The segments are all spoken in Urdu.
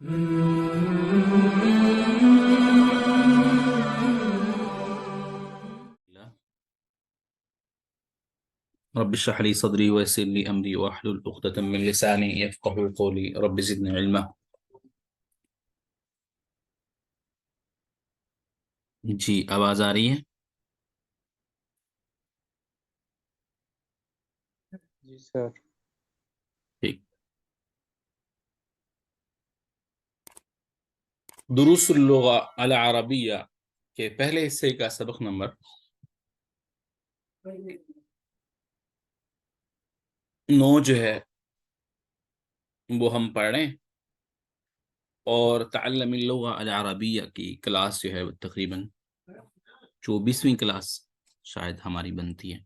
رب اشرح لي صدري ويسر لي امري واحلل عقدة من لساني يفقهوا قولي رب زدني علما. جی آواز آ رہی ہے؟ جی سر. ٹھیک. دروس اللغة العربیہ کے پہلے حصے کا سبق نمبر 9 جو ہے وہ ہم پڑھ رہے ہیں، اور تعلم اللغة العربیہ کی کلاس جو ہے وہ تقریباً 24ویں کلاس شاید ہماری بنتی ہے.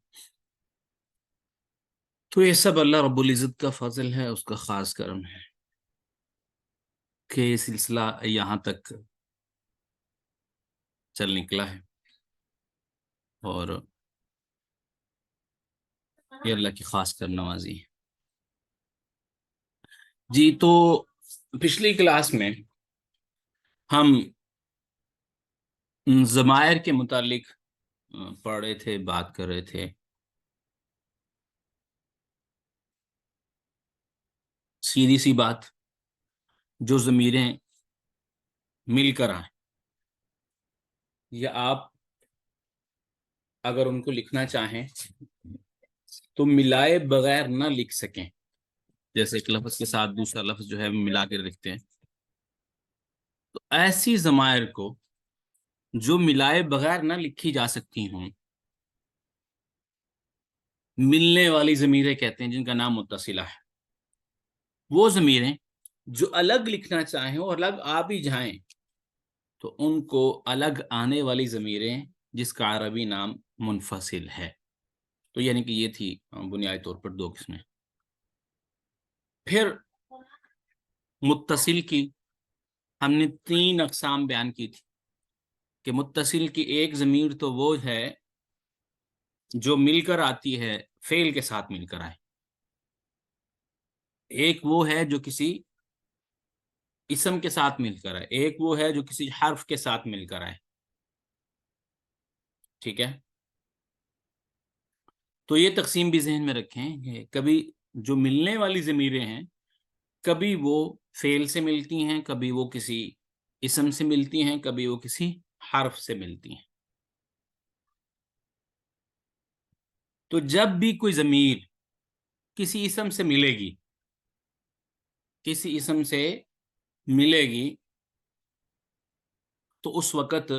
تو یہ سب اللہ رب العزت کا فضل ہے، اس کا خاص کرم ہے کہ یہ سلسلہ یہاں تک چل نکلا ہے، اور یہ اللہ کی خاص کر نوازی ہے. جی تو پچھلی کلاس میں ہم ضمائر کے متعلق پڑھ رہے تھے، بات کر رہے تھے. سیدھی سی بات، جو ضمیریں مل کر آئیں یا آپ اگر ان کو لکھنا چاہیں تو ملائے بغیر نہ لکھ سکیں، جیسے ایک لفظ کے ساتھ دوسرا لفظ جو ہے ملا کے لکھتے ہیں، تو ایسی ضمائر کو جو ملائے بغیر نہ لکھی جا سکتی ہوں ملنے والی ضمیریں کہتے ہیں، جن کا نام متصلہ ہے. وہ ضمیریں جو الگ لکھنا چاہیں اور الگ آ بھی جائیں تو ان کو الگ آنے والی ضمیریں، جس کا عربی نام منفصل ہے. تو یعنی کہ یہ تھی بنیادی طور پر 2 قسمیں. پھر متصل کی ہم نے 3 اقسام بیان کی تھی کہ متصل کی ایک ضمیر تو وہ ہے جو مل کر آتی ہے، فعل کے ساتھ مل کر آئے. ایک وہ ہے جو کسی اسم کے ساتھ مل کر آئے، ایک وہ ہے جو کسی حرف کے ساتھ مل کر آئے. ٹھیک ہے، تو یہ تقسیم بھی ذہن میں رکھیں کہ کبھی جو ملنے والی ضمیریں ہیں، کبھی وہ فعل سے ملتی ہیں، کبھی وہ کسی اسم سے ملتی ہیں، کبھی وہ کسی حرف سے ملتی ہیں. تو جب بھی کوئی ضمیر کسی اسم سے ملے گی، کسی اسم سے ملے گی، تو اس وقت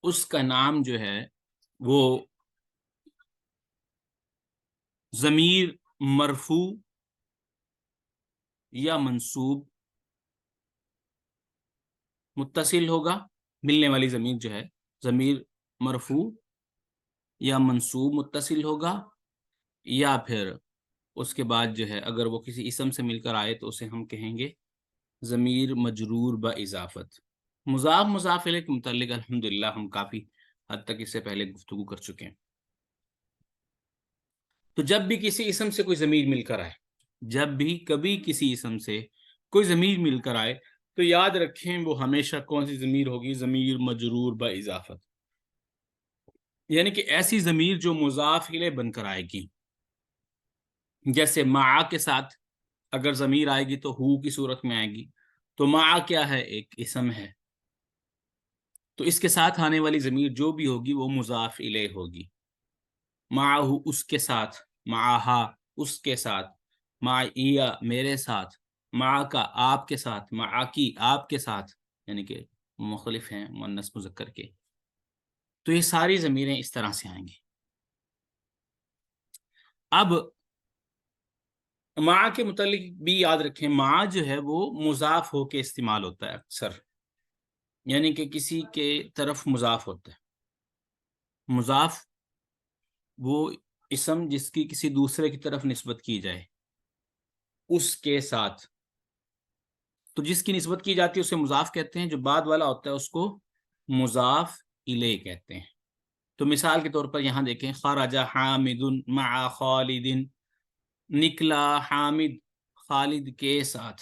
اس کا نام جو ہے وہ ضمیر مرفوع یا منصوب متصل ہوگا. ملنے والی ضمیر جو ہے ضمیر مرفوع یا منصوب متصل ہوگا، یا پھر اس کے بعد جو ہے اگر وہ کسی اسم سے مل کر آئے تو اسے ہم کہیں گے ضمیر مجرور باضافت. مضاف مضاف الیہ کے متعلق الحمدللہ ہم کافی حد تک اس سے پہلے گفتگو کر چکے ہیں. تو جب بھی کسی اسم سے کوئی ضمیر مل کر آئے، جب بھی کبھی کسی اسم سے کوئی ضمیر مل کر آئے تو یاد رکھیں وہ ہمیشہ کون سی ضمیر ہوگی؟ ضمیر مجرور باضافت، یعنی کہ ایسی ضمیر جو مضاف الیہ بن کر آئے گی. جیسے مع کے ساتھ اگر ضمیر آئے گی تو ہو کی صورت میں آئے گی، تو مع کیا ہے؟ ایک اسم ہے، تو اس کے ساتھ آنے والی ضمیر جو بھی ہوگی وہ مضاف الیہ ہوگی. معہ اس کے ساتھ، معہا اس کے ساتھ، معیہ میرے ساتھ، معکا آپ کے ساتھ، معکی آپ کے ساتھ، یعنی کہ مختلف ہیں مؤنث مذکر کے. تو یہ ساری ضمیریں اس طرح سے آئیں گی. اب مع کے متعلق بھی یاد رکھیں، مع جو ہے وہ مضاف ہو کے استعمال ہوتا ہے اکثر، یعنی کہ کسی کے طرف مضاف ہوتا ہے. مضاف وہ اسم جس کی کسی دوسرے کی طرف نسبت کی جائے اس کے ساتھ، تو جس کی نسبت کی جاتی ہے اسے مضاف کہتے ہیں، جو بعد والا ہوتا ہے اس کو مضاف الیہ کہتے ہیں. تو مثال کے طور پر یہاں دیکھیں، خرج حامد مع خالد، نکلا حامد خالد کے ساتھ.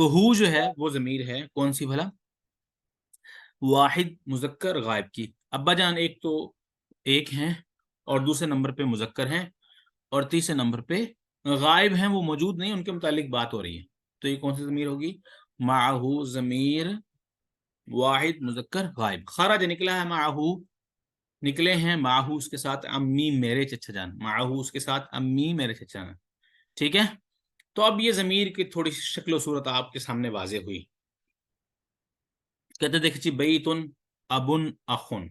تو ہو جو ہے وہ ضمیر ہے کون سی بھلا؟ واحد مذکر غائب کی. ابا جان ایک تو ایک ہیں اور دوسرے نمبر پہ مذکر ہیں اور تیسرے نمبر پہ غائب ہیں، وہ موجود نہیں، ان کے متعلق بات ہو رہی ہے. تو یہ کون سی ضمیر ہوگی؟ معہو ضمیر واحد مذکر غائب. خرج نکلا ہے معہو، نکلے ہیں معہو اس کے ساتھ امی میرے چچا جان، معہو اس کے ساتھ امی میرے چچا جان. ٹھیک ہے، تو اب یہ ضمیر کی تھوڑی سی شکل و صورت آپ کے سامنے واضح ہوئی. کہتے دیکھ جی بیتن ابن اخن،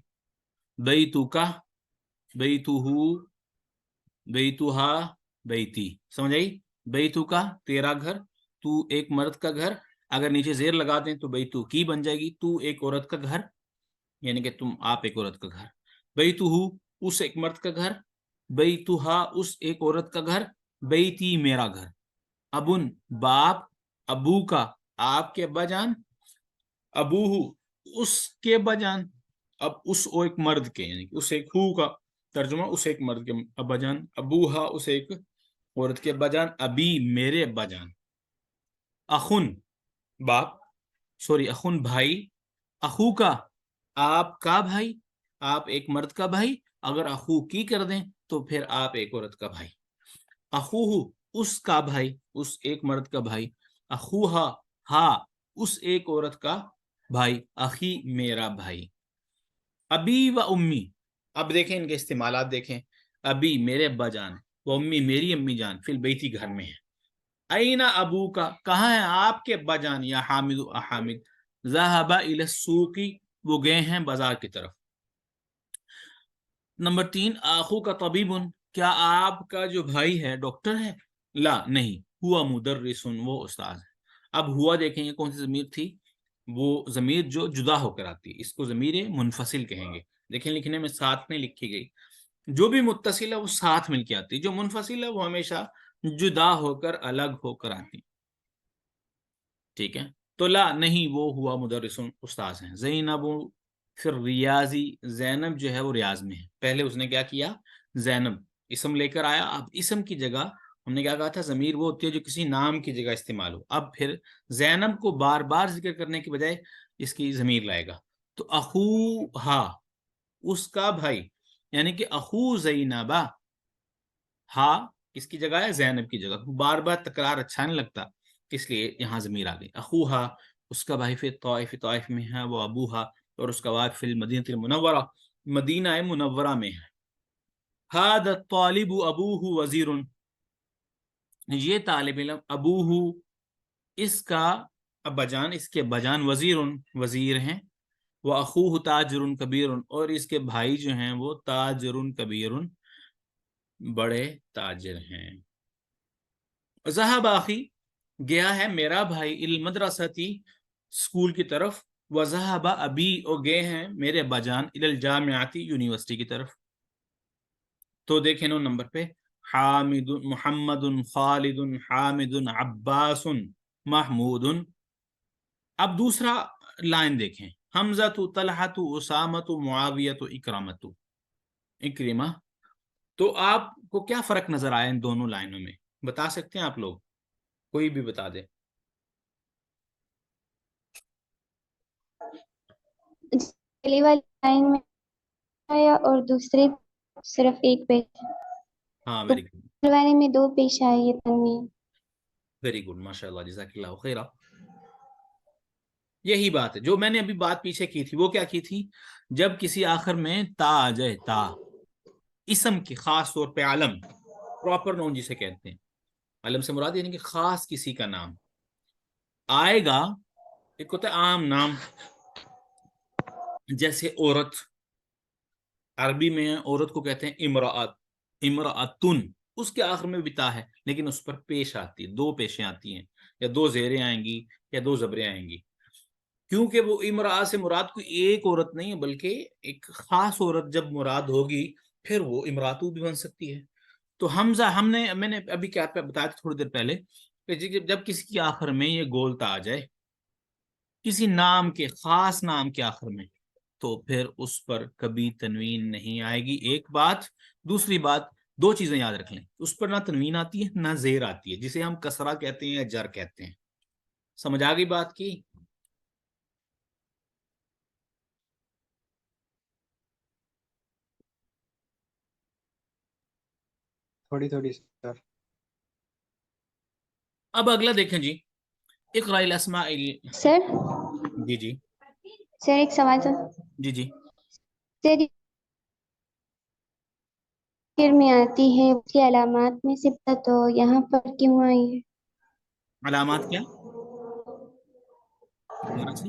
بیتو کا بیتو بیتوہا بیتی. سمجھ آئی؟ بیتو کا تیرا گھر، تو ایک مرد کا گھر، اگر نیچے زیر لگا دیں تو بیتو کی بن جائے گی، تو ایک عورت کا گھر، یعنی کہ تم آپ ایک عورت کا گھر. بیتوہو اس ایک مرد کا گھر، بیتوہا اس ایک عورت کا گھر، بیتی میرا گھر. ابن باپ، ابو کا آپ کے ابا جان، ابوہو اس کے ابا جان. اب اس ایک مرد کے یعنی کہ اس ایک ہو کا ترجمہ اس ایک مرد کے ابا جان، ابوہا اس ایک عورت کے ابا جان، ابی میرے ابا جان. اخن باپ، سوری اخن بھائی، اخو کا آپ کا بھائی، آپ ایک مرد کا بھائی، اگر اخو کی کر دیں تو پھر آپ ایک عورت کا بھائی. اخوہ اس کا بھائی، اس ایک مرد کا بھائی، اخوہا ہا اس ایک عورت کا بھائی، اخی میرا بھائی. ابی و امی، اب دیکھیں ان کے استعمالات دیکھیں. ابی میرے ابا جان، و امی میری امی جان، فی البیتی گھر میں ہے. اینا ابو کا کہاں ہے آپ کے ابا جان، یا حامد و حامد. ذهب الی السوق وہ گئے ہیں بازار کی طرف. نمبر 3 آخو کا طبیب، کیا آپ کا جو بھائی ہے ڈاکٹر ہے؟ لا نہیں، ہوا مدرس وہ استاد ہے. اب ہوا دیکھیں یہ کون سی ضمیر تھی؟ وہ ضمیر جو جدا ہو کر آتی ہے، اس کو ضمیر منفصل کہیں گے. دیکھیں لکھنے میں ساتھ میں لکھی گئی، جو بھی متصل ہے وہ ساتھ مل کے آتی، جو منفصل ہے وہ ہمیشہ جدا ہو کر الگ ہو کر آتی. ٹھیک ہے، تو لا نہیں وہ ہوا مدرس استاذ ہیں. زینب پھر ریاضی، زینب جو ہے وہ ریاض میں ہے. پہلے اس نے کیا کیا؟ زینب اسم لے کر آیا. اب اسم کی جگہ ہم نے کیا کہا تھا؟ ضمیر وہ ہوتی ہے جو کسی نام کی جگہ استعمال ہو. اب پھر زینب کو بار بار ذکر کرنے کی بجائے اس کی ضمیر لائے گا. تو اخو ہا اس کا بھائی، یعنی کہ اخو زینبا، ہا کس کی جگہ ہے؟ زینب کی جگہ. بار بار تکرار اچھا نہیں لگتا، اس لیے یہاں ضمیر آ گئی. اخوہا اس کا بھائی فی طائف، طائف میں ہے. وہ ابوہا اور اس کا والد فی المدینہ المنورہ مدینہ منورہ میں ہے. ھذا الطالب ابوہ وزیر، یہ طالب علم ابوہ اس کا ابا جان، اس کے ابا جان وزیر وزیر ہیں. وہ اخوہ تاجر کبیر اور اس کے بھائی جو ہیں وہ تاجر کبیر بڑے تاجر ہیں. ذهب اخی گیا ہے میرا بھائی، المدرستی اسکول کی طرف. وذهب ابی اور گئے ہیں میرے ابا جان، الجامعاتی یونیورسٹی کی طرف. تو دیکھیں 9 نمبر پہ حامد محمد خالد حامد عباس محمود. اب دوسرا لائن دیکھیں، حمزہ طلحہ اسامہ معاویہ اکرامہ اکرمہ. تو آپ کو کیا فرق نظر آیا ان دونوں لائنوں میں؟ بتا سکتے ہیں آپ لوگ؟ کوئی بھی بتا دے. پہلی والی لائن میں آیا اور دوسری صرف ایک پیش. ہاں ویری گڈ، پہلی میں 2 پیش آئی ہے تنوین. ویری گڈ، ماشاء اللہ، جزاک اللہ خیرہ. یہی بات ہے جو میں نے ابھی بات پیچھے کی تھی. وہ کیا کی تھی؟ جب کسی آخر میں تا آ جائے، تا اسم کی، خاص طور پہ علم، پراپر نون جسے کہتے ہیں، علم سے مراد یعنی کہ خاص کسی کا نام آئے گا. ایک ہوتا ہے عام نام، جیسے عورت، عربی میں عورت کو کہتے ہیں امرأت، امرأتن، اس کے آخر میں بھی تا ہے لیکن اس پر پیش آتی ہے، 2 پیشیں آتی ہیں، یا 2 زیریں آئیں گی یا 2 زبریں آئیں گی. کیونکہ وہ امرأة سے مراد کوئی ایک عورت نہیں ہے بلکہ ایک خاص عورت جب مراد ہوگی پھر وہ امراتو بھی بن سکتی ہے. تو حمزہ میں نے ابھی کیا بتایا تھا تھوڑی دیر پہلے کہ جب کسی کے آخر میں یہ گولتا آ جائے کسی نام کے، خاص نام کے آخر میں، تو پھر اس پر کبھی تنوین نہیں آئے گی. ایک بات. دوسری بات، 2 چیزیں یاد رکھ لیں، اس پر نہ تنوین آتی ہے نہ زیر آتی ہے، جسے ہم کسرہ کہتے ہیں یا جر کہتے ہیں. سمجھ آ گئی بات کی؟ تھوڑی تھوڑی سر. اب اگلا دیکھیں جی، اقرأ الاسماء سر جی جی سر ایک سوال تھا جی جی سر، ذکر میں آتی ہے اس کی علامات میں صفت، تو یہاں پر کیوں آئی ہے؟ علامات کیا دوبارہ سے؟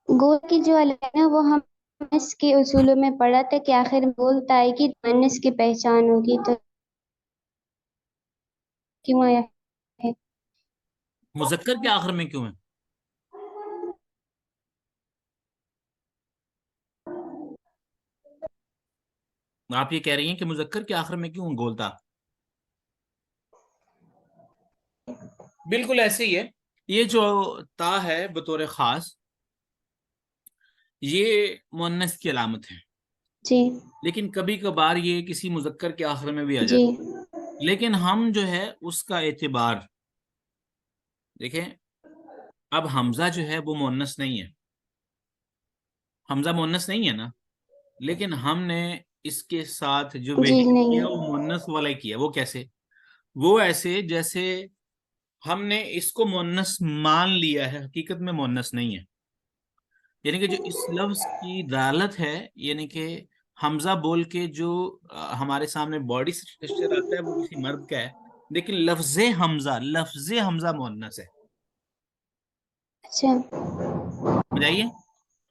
گول کی جو علامات ہے نا، وہ ہم مؤنث کے اصولوں میں پڑھا تھا کہ آخر میں گول آئے گی مؤنث کی پہچان ہوگی، تو کیوں آیا ہے؟ مذکر کے آخر میں کیوں ہے؟ آپ یہ کہہ رہی ہیں کہ مذکر کے آخر میں کیوں گولتا؟ بالکل ایسے ہی ہے، یہ جو تا ہے بطور خاص یہ مؤنث کی علامت ہے، جی لیکن کبھی کبھار یہ کسی مذکر کے آخر میں بھی آ جی جاتی ہے، لیکن ہم جو ہے اس کا اعتبار دیکھیں، اب حمزہ جو ہے وہ مؤنث نہیں ہے، حمزہ مؤنث نہیں ہے نا، لیکن ہم نے اس کے ساتھ جو جی بہیو نہیں کیا ہے. وہ مؤنث والا ہی کیا. وہ کیسے؟ وہ ایسے جیسے ہم نے اس کو مؤنث مان لیا ہے، حقیقت میں مؤنث نہیں ہے. یعنی کہ جو اس لفظ کی دالت ہے، یعنی کہ حمزہ بول کے جو ہمارے سامنے باڈی اسٹرکچر آتا ہے وہ کسی مرد کا ہے، لیکن لفظ حمزہ مؤنث ہے. اچھا سمجھائیے،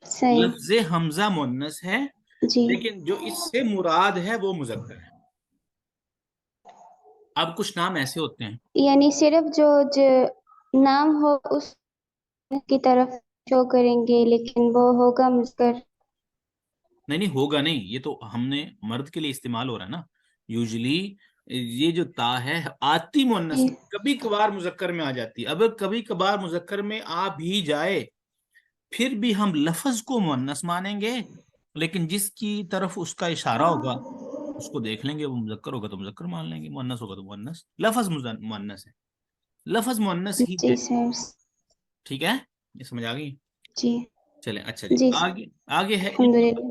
صحیح. لفظ حمزہ مؤنث ہے، جی لیکن جو اس سے مراد ہے وہ مذکر ہے. اب کچھ نام ایسے ہوتے ہیں، یعنی صرف جو نام ہو اس کی طرف شو کریں گے، لیکن وہ ہوگا مذکر. نہیں ہوگا نہیں، یہ تو ہم نے مرد کے لیے استعمال ہو رہا ہے نا. یوزلی یہ جو تا ہے آتی مؤنث میں، کبھی کبھار مذکر میں آ جاتی ہے. اگر کبھی کبھار مذکر میں آ بھی جائے پھر بھی ہم لفظ کو مؤنث مانیں گے، لیکن جس کی طرف اس کا اشارہ ہوگا اس کو دیکھ لیں گے، وہ مذکر ہوگا تو مذکر مان لیں گے، مؤنث ہوگا تو مؤنث. لفظ مؤنث ہے، لفظ مؤنث ہی جی ہے. سر. ٹھیک ہے، یہ سمجھ آ گئی؟ جی چلیں اچھا جی، جی آگے آگے ہے الحمد للہ.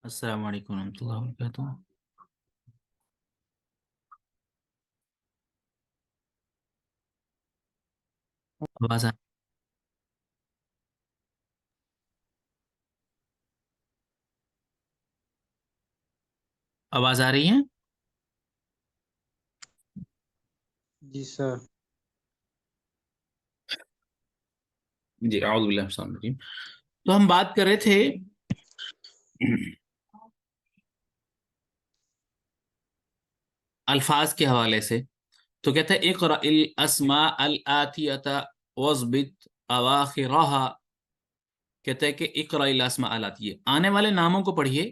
السلام علیکم ورحمۃ اللہ وبرکاتہ. آواز آواز آ رہی ہے؟ جی سر. جی اعوذ باللہ من الشیطان الرجیم. تو ہم بات کر رہے تھے الفاظ کے حوالے سے. تو کہتا ہے اقرأ الاسماء الآتیۃ واضبط اواخرها. کہتا ہے کہ اقرأ الاسماء الآتیہ، آنے والے ناموں کو پڑھیے،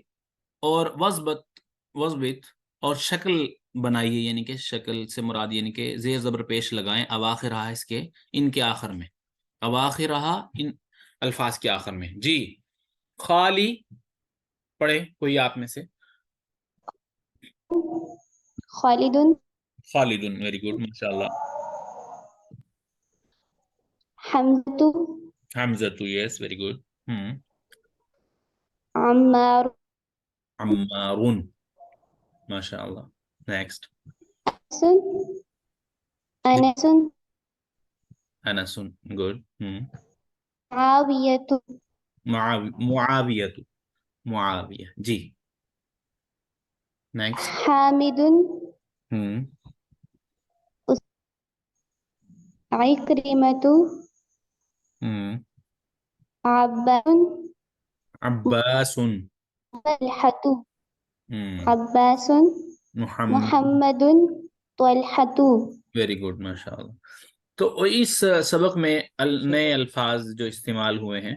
اور وضبط اور شکل بنائیے، یعنی کہ شکل سے مراد یعنی کہ زیر زبر پیش لگائیں اواخرها اس کے، ان کے آخر میں، اواخرها ان الفاظ کے آخر میں. جی خالی پڑھے کوئی آپ میں سے؟ خالد، خالد، ویری گڈ ماشاء اللہ. Hamza, Hamza, yes very good. Ammar, Ammar, ماشاء اللہ. Next. Hasan, Anas, Anas, good. Muawiya, Muawiya, Muawiya ji. Next. Hamid, Ikrima, Abbas, Abbas, Talha, ہوں عباس، محمد، محمد، طلحۃ. ویری گڈ ماشاء اللہ. تو اس سبق میں نئے الفاظ جو استعمال ہوئے ہیں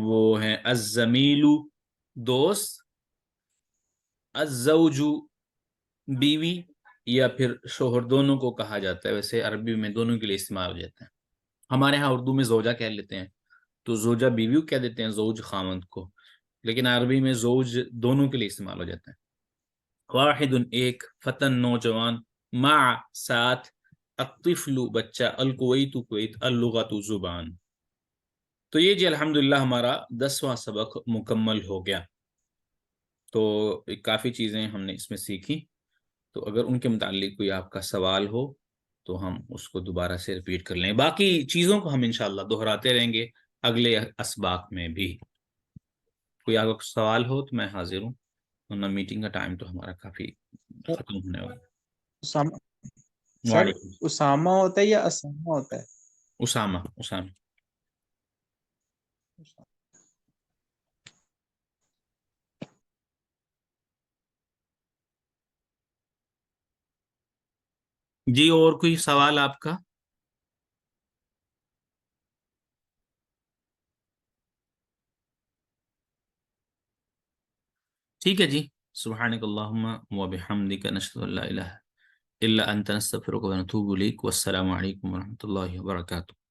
وہ ہیں الزمیل دوست، الزوج بیوی یا پھر شوہر، دونوں کو کہا جاتا ہے. ویسے عربی میں دونوں کے لیے استعمال ہو جاتا ہے. ہمارے ہاں اردو میں زوجہ کہہ لیتے ہیں، تو زوجہ بیوی کو کہہ دیتے ہیں، زوج خامند کو، لیکن عربی میں زوج دونوں کے لیے استعمال ہو جاتا ہے. واحد ایک، فتن نوجوان، مع ساتھ، الطفل بچہ، الکویت کویت، اللغت زبان. تو یہ جی الحمدللہ ہمارا 10واں سبق مکمل ہو گیا. تو کافی چیزیں ہم نے اس میں سیکھی. تو اگر ان کے متعلق کوئی آپ کا سوال ہو تو ہم اس کو دوبارہ سے ریپیٹ کر لیں. باقی چیزوں کو ہم انشاءاللہ دہراتے رہیں گے اگلے اسباق میں بھی. کوئی آپ کا سوال ہو تو میں حاضر ہوں، ورنہ میٹنگ کا ٹائم تو ہمارا کافی ختم ہونے والا. سر وعلیکم. اسامہ ہوتا ہے یا اسامہ ہوتا ہے؟ اسامہ. جی اور کوئی سوال آپ کا؟ ٹھیک ہے جی. سبحانک اللہم و بحمدک، نشہد ان لا الہ الا انت، نستغفرک و نتوب الیک. والسلام علیکم ورحمۃ اللہ وبرکاتہ.